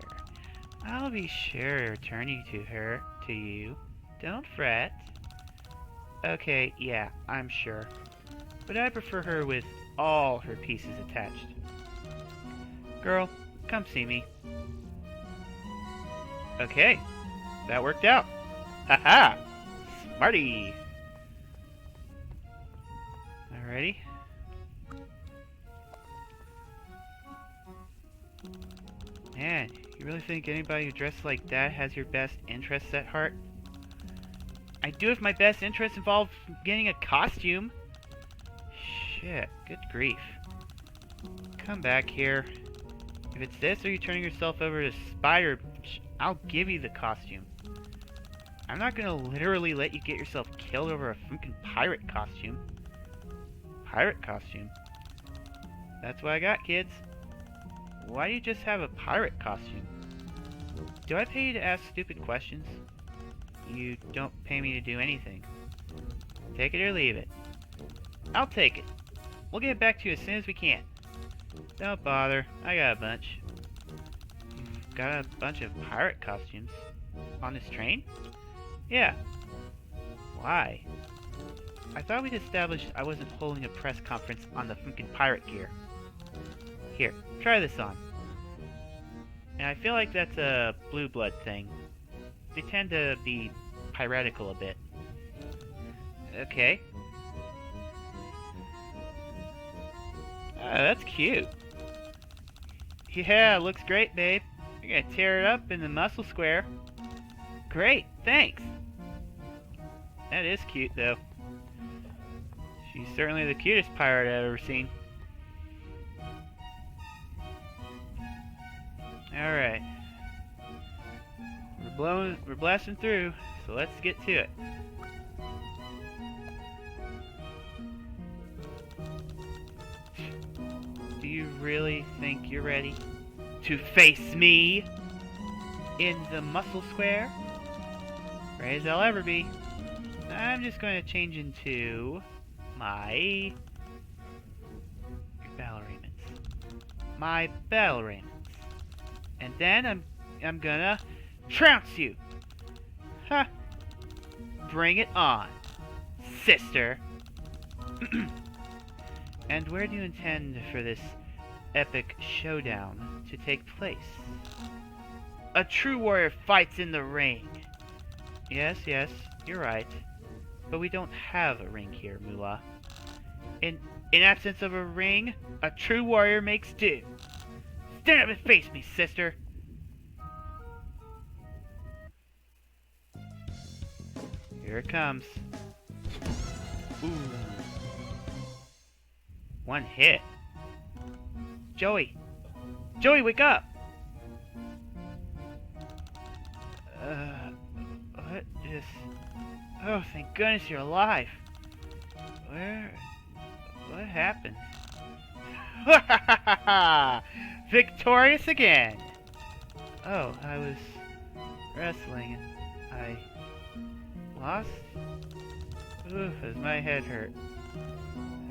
I'll be sure to return you to you. Don't fret. Okay, yeah, I'm sure. But I prefer her with all her pieces attached. Girl, come see me. Okay, that worked out. Haha! Smarty! Alrighty. Man, you really think anybody who dresses like that has your best interests at heart? I do if my best interests involve getting a costume. Shit, good grief. Come back here. If it's this or you turning yourself over to Spider, I'll give you the costume. I'm not gonna literally let you get yourself killed over a fucking pirate costume. Pirate costume? That's what I got, kids. Why do you just have a pirate costume? Do I pay you to ask stupid questions? You don't pay me to do anything. Take it or leave it. I'll take it. We'll get back to you as soon as we can. Don't bother. I got a bunch. You've got a bunch of pirate costumes? On this train? Yeah. Why? I thought we'd established I wasn't holding a press conference on the fucking pirate gear. Here, try this on. And I feel like that's a blue blood thing. They tend to be piratical a bit. Okay. That's cute. Yeah, looks great, babe. You're gonna tear it up in the muscle square. Great, thanks. That is cute, though. She's certainly the cutest pirate I've ever seen. Alright. We're blasting through, so let's get to it. really think you're ready to face me in the muscle square? Ready as I'll ever be. I'm just going to change into my battle raiments. And then I'm gonna trounce you. Ha! Bring it on, sister. And where do you intend for this epic showdown to take place? A true warrior fights in the ring. Yes, you're right. But we don't have a ring here, Moolah. In absence of a ring, a true warrior makes do. Stand up and face me, sister. Here it comes. Ooh. One hit. Joey! Joey, wake up! What is... Oh, thank goodness you're alive. What happened? Victorious again! Oh, I was wrestling and I lost? Oof, as my head hurt.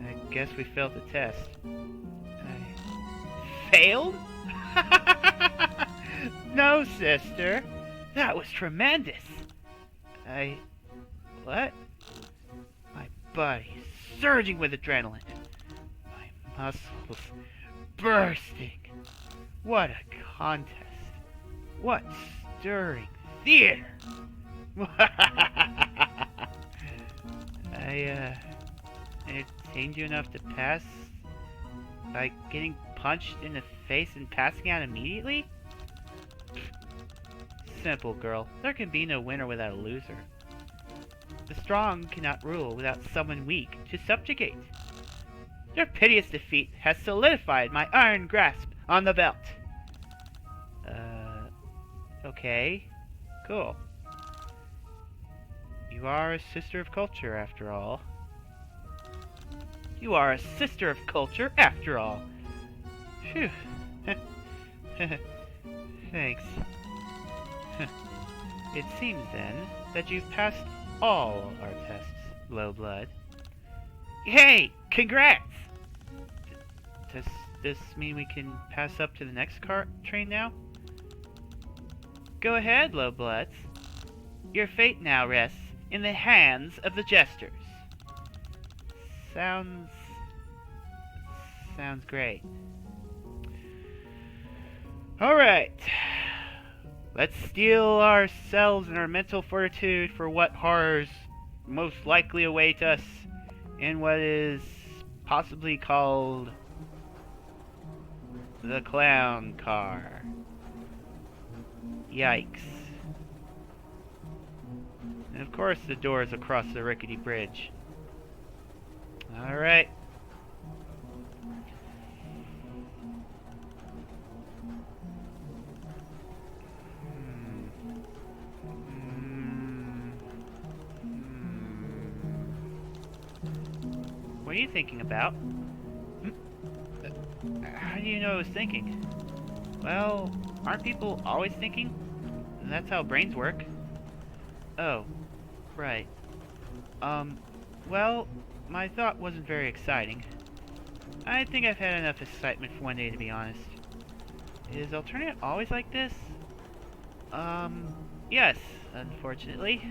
I guess we failed the test. I failed? No, sister. That was tremendous. What? My body is surging with adrenaline. My muscles bursting. What a contest. What stirring theater. I entertained you enough to pass by getting punched in the face and passing out immediately? Simple, girl. There can be no winner without a loser. The strong cannot rule without someone weak to subjugate. Your piteous defeat has solidified my iron grasp on the belt. Okay. Cool. You are a sister of culture, after all. You are a sister of culture, after all. Phew. Thanks. It seems, then, that you've passed all our tests, Low Blood. Hey! Congrats! Does this mean we can pass up to the next train now? Go ahead, Low Bloods. Your fate now rests in the hands of the jesters. Sounds great. Alright. Let's steel ourselves and our mental fortitude for what horrors most likely await us in what is possibly called the clown car. Yikes. And of course the door is across the rickety bridge. Alright. What are you thinking about? How do you know I was thinking? Well, aren't people always thinking? That's how brains work. Oh, right. Well, my thought wasn't very exciting. I think I've had enough excitement for one day, to be honest. Is Alternate always like this? Yes, unfortunately.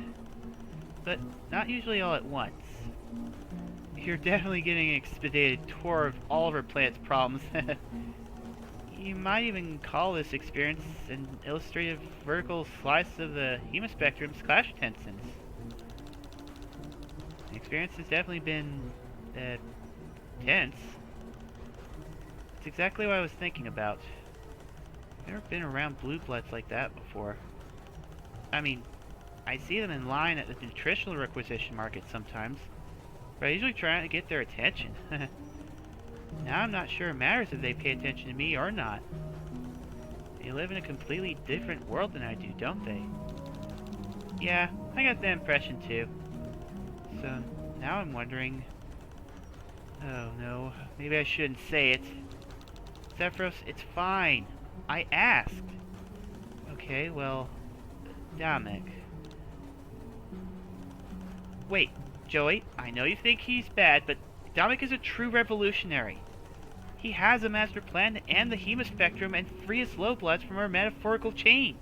But not usually all at once. You're definitely getting an expedited tour of all of our planet's problems. You might even call this experience an illustrative vertical slice of the hemispectrum's clash tensions. The experience has definitely been, tense. It's exactly what I was thinking about. I've never been around blue bloods like that before. I mean, I see them in line at the nutritional requisition market sometimes, but I usually try to get their attention. Now I'm not sure it matters if they pay attention to me or not. They live in a completely different world than I do, don't they? Yeah, I got that impression too. So now I'm wondering... Oh no, maybe I shouldn't say it. Zephyros, it's fine. I asked. Okay, well, Damek. Wait, Joey, I know you think he's bad, but Damek is a true revolutionary. He has a master plan to end the Hemaspectrum and free us Lowbloods from our metaphorical chains.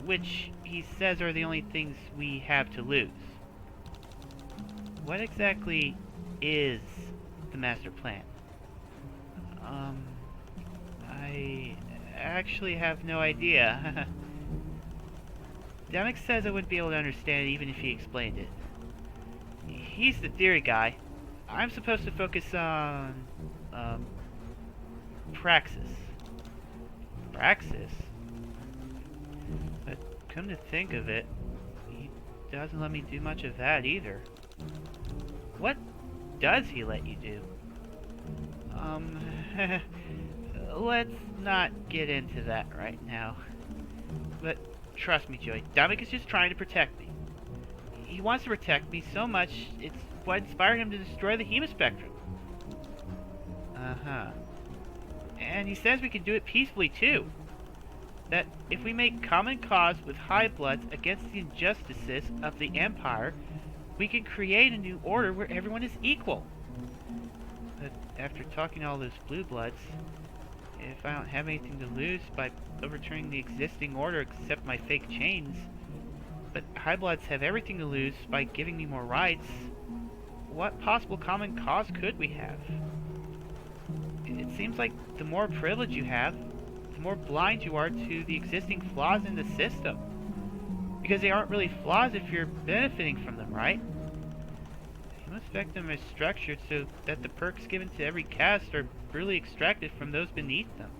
Which he says are the only things we have to lose. What exactly is the master plan? I actually have no idea. Damek says I wouldn't be able to understand it even if he explained it. He's the theory guy. I'm supposed to focus on, praxis. Praxis? But come to think of it, he doesn't let me do much of that either. What does he let you do? Let's not get into that right now. But trust me, Joey, Damek is just trying to protect me. He wants to protect me so much, it's what inspired him to destroy the Hemaspectrum. Uh-huh. And he says we can do it peacefully, too. That if we make common cause with Hivebloods against the injustices of the Empire, we can create a new order where everyone is equal. But after talking to all those Blue Bloods, if I don't have anything to lose by overturning the existing order except my fake chains, but Hivebloods have everything to lose by giving me more rights, what possible common cause could we have? It seems like the more privilege you have, the more blind you are to the existing flaws in the system. Because they aren't really flaws if you're benefiting from them, right? The Hemaspectrum is structured so that the perks given to every caste are brutally extracted from those beneath them.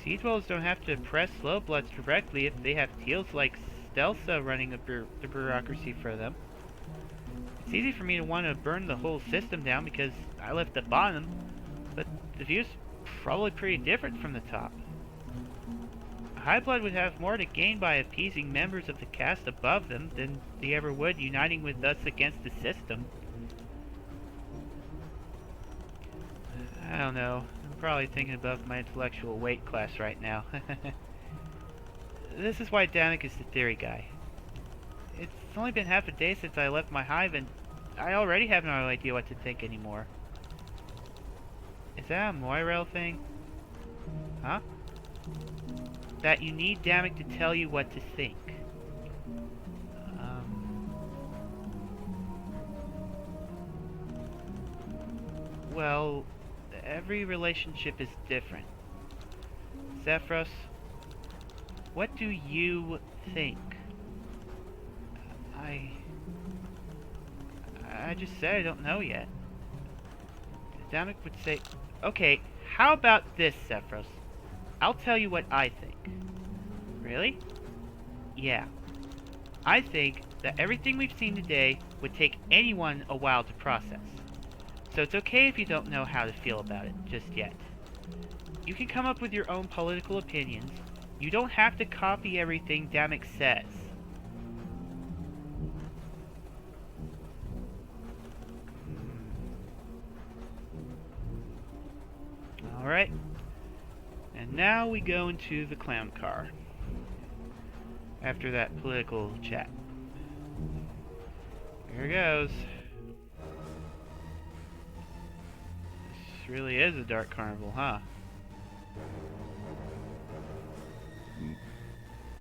Sea Dwellers don't have to oppress Lowbloods directly if they have teals like Stelsa running the bureaucracy for them. It's easy for me to want to burn the whole system down because I left the bottom, but the view's probably pretty different from the top. A Highblood would have more to gain by appeasing members of the caste above them than they ever would uniting with us against the system. I don't know. I'm probably thinking above my intellectual weight class right now. This is why Damek is the theory guy. It's only been half a day since I left my hive, and I already have no idea what to think anymore. Is that a Moirel thing? Huh? That you need Damek to tell you what to think. Well, every relationship is different. Zephyros, what do you think? I just said I don't know yet. Damek would say, okay, how about this, Zephyros? I'll tell you what I think. Really? Yeah. I think that everything we've seen today would take anyone a while to process. So it's okay if you don't know how to feel about it just yet. You can come up with your own political opinions. You don't have to copy everything Damek says. Alright. And now we go into the clown car. After that political chat. Here goes. This really is a dark carnival, huh?